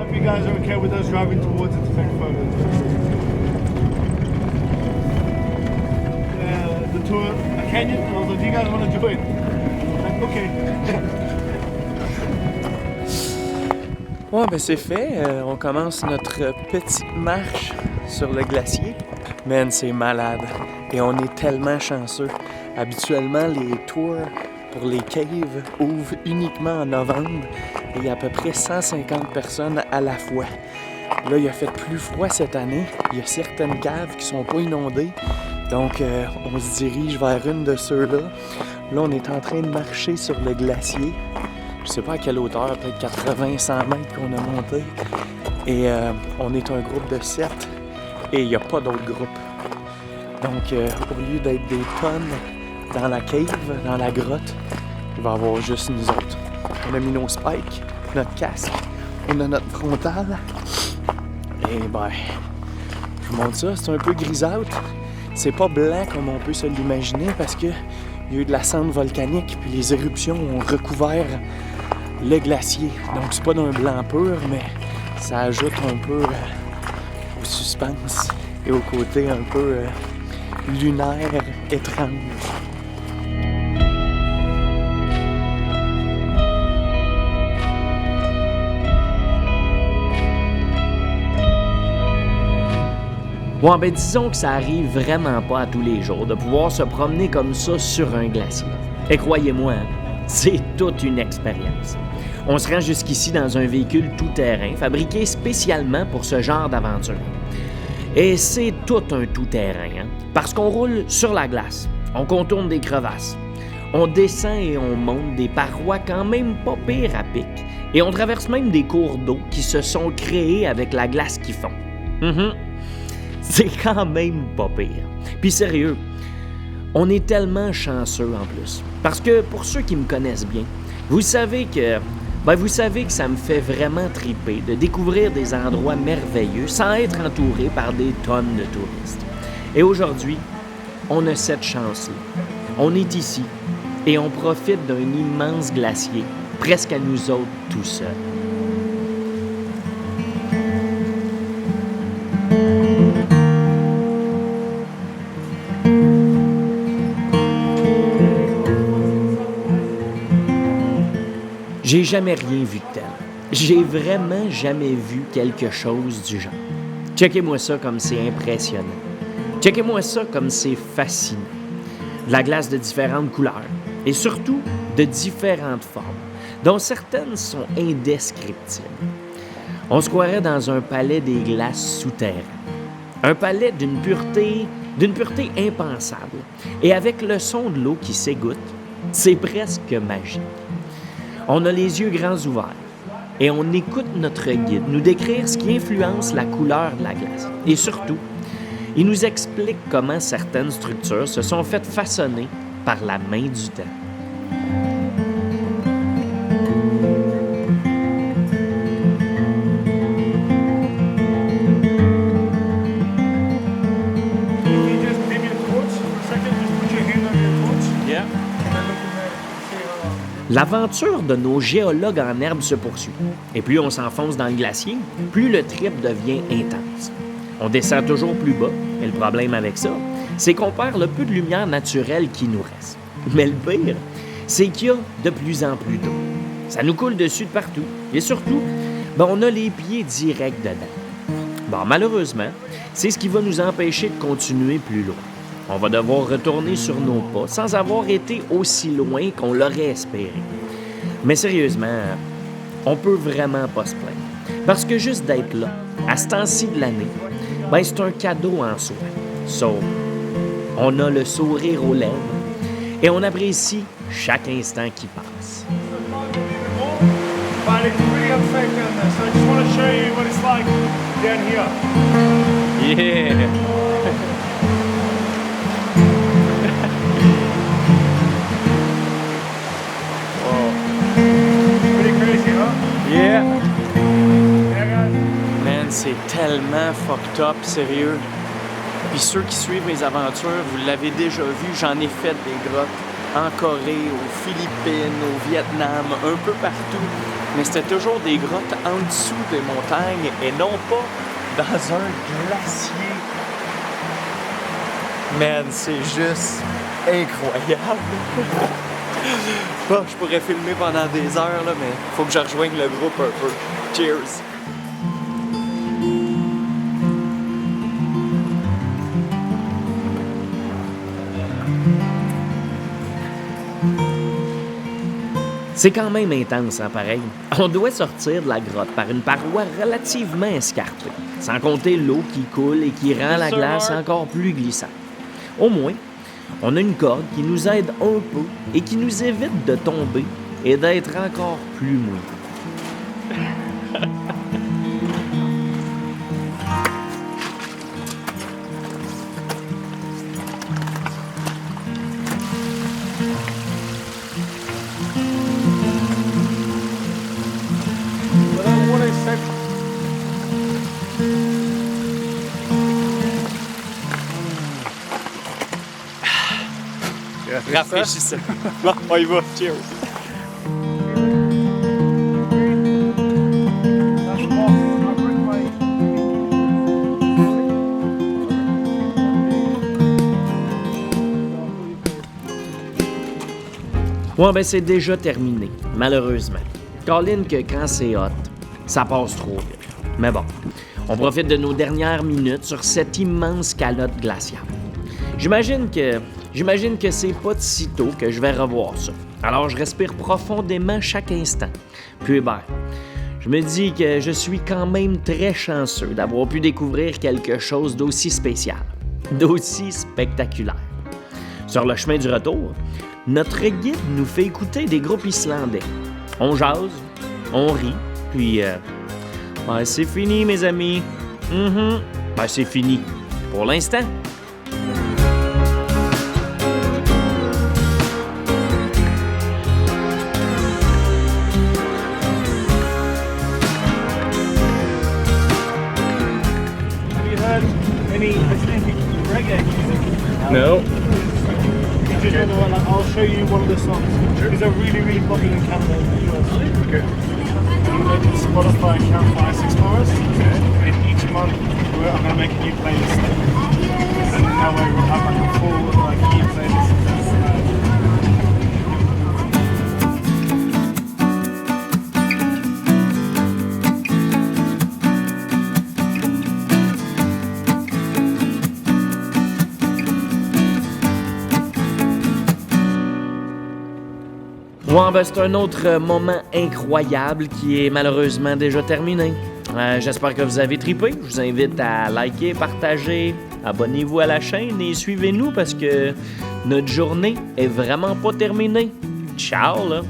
Hope you guys are okay with us driving towards it to take photos. The tour, a canyon, and I was like, do you guys want to do it? Like, okay. Ouais, ben c'est fait. On commence notre petite marche sur le glacier. Man, c'est malade. Et on est tellement chanceux. Habituellement, les tours pour les caves ouvrent uniquement en novembre. Et il y a à peu près 150 personnes à la fois. Là, il a fait plus froid cette année. Il y a certaines caves qui sont pas inondées. Donc, on se dirige vers une de ceux-là. Là, on est en train de marcher sur le glacier. Je sais pas à quelle hauteur, peut-être 80-100 mètres qu'on a monté. Et on est un groupe de 7 et il n'y a pas d'autres groupes. Donc, au lieu d'être des tonnes dans la cave, dans la grotte, il va y avoir juste nous autres. On a mis nos spikes, notre casque, on a notre frontal. Et ben, je vous montre ça, c'est un peu grisâtre. C'est pas blanc comme on peut se l'imaginer parce que il y a eu de la cendre volcanique puis les éruptions ont recouvert le glacier. Donc c'est pas d'un blanc pur, mais ça ajoute un peu au suspense et au côté un peu lunaire, étrange. Bon, ben disons que ça arrive vraiment pas à tous les jours de pouvoir se promener comme ça sur un glacier. Et croyez-moi, c'est toute une expérience. On se rend jusqu'ici dans un véhicule tout-terrain fabriqué spécialement pour ce genre d'aventure. Et c'est tout un tout-terrain, hein? Parce qu'on roule sur la glace, on contourne des crevasses, on descend et on monte des parois quand même pas pires à pic, et on traverse même des cours d'eau qui se sont créés avec la glace qui fond. C'est quand même pas pire. Puis sérieux, on est tellement chanceux en plus. Parce que pour ceux qui me connaissent bien, vous savez que ça me fait vraiment triper de découvrir des endroits merveilleux sans être entouré par des tonnes de touristes. Et aujourd'hui, on a cette chance-là. On est ici et on profite d'un immense glacier, presque à nous autres tout seuls. J'ai jamais rien vu de tel. J'ai vraiment jamais vu quelque chose du genre. Checkez-moi ça comme c'est impressionnant. Checkez-moi ça comme c'est fascinant. De la glace de différentes couleurs et surtout de différentes formes, dont certaines sont indescriptibles. On se croirait dans un palais des glaces souterrains. Un palais d'une pureté impensable. Et avec le son de l'eau qui s'égoutte, c'est presque magique. On a les yeux grands ouverts et on écoute notre guide nous décrire ce qui influence la couleur de la glace. Et surtout, il nous explique comment certaines structures se sont faites façonner par la main du temps. L'aventure de nos géologues en herbe se poursuit. Et plus on s'enfonce dans le glacier, plus le trip devient intense. On descend toujours plus bas, et le problème avec ça, c'est qu'on perd le peu de lumière naturelle qui nous reste. Mais le pire, c'est qu'il y a de plus en plus d'eau. Ça nous coule dessus de partout. Et surtout, on a les pieds directs dedans. Malheureusement, c'est ce qui va nous empêcher de continuer plus loin. On va devoir retourner sur nos pas sans avoir été aussi loin qu'on l'aurait espéré. Mais sérieusement, on peut vraiment pas se plaindre. Parce que juste d'être là, à ce temps-ci de l'année, c'est un cadeau en soi. On a le sourire aux lèvres et on apprécie chaque instant qui passe. Yeah! Yeah! Man, c'est tellement fucked up, sérieux. Puis ceux qui suivent mes aventures, vous l'avez déjà vu, j'en ai fait des grottes en Corée, aux Philippines, au Vietnam, un peu partout. mais c'était toujours des grottes en dessous des montagnes et non pas dans un glacier. Man, c'est juste incroyable. Bon, je pourrais filmer pendant des heures, là, mais faut que je rejoigne le groupe un peu. Cheers! C'est quand même intense, hein, pareil. On doit sortir de la grotte par une paroi relativement escarpée, sans compter l'eau qui coule et qui rend la glace encore plus glissante. Au moins, on a une corde qui nous aide un peu et qui nous évite de tomber et d'être encore plus mouillés. What is that? Rafraîchissant. Bon, on y va. Cheers! Ouais, ben c'est déjà terminé, malheureusement. Colin que quand c'est hot, ça passe trop vite. Mais bon, on profite de nos dernières minutes sur cette immense calotte glaciale. J'imagine que c'est pas de sitôt que je vais revoir ça. Alors je respire profondément chaque instant. Puis ben, je me dis que je suis quand même très chanceux d'avoir pu découvrir quelque chose d'aussi spécial, d'aussi spectaculaire. Sur le chemin du retour, notre guide nous fait écouter des groupes islandais. On jase, on rit, puis ben, c'est fini mes amis. Ben, c'est fini. Pour l'instant. Have you heard any Icelandic reggae music? No. I'll show you one of the songs. These are really popular in Canada and the US. Okay. You go to Spotify and Campfire Explorers. Okay. And each month I'm going to make a new playlist. And that way we'll have like a full key playlist. Ouais, ben c'est un autre moment incroyable qui est malheureusement déjà terminé. J'espère que vous avez trippé. Je vous invite à liker, partager, abonnez-vous à la chaîne et suivez-nous parce que notre journée est vraiment pas terminée. Ciao là!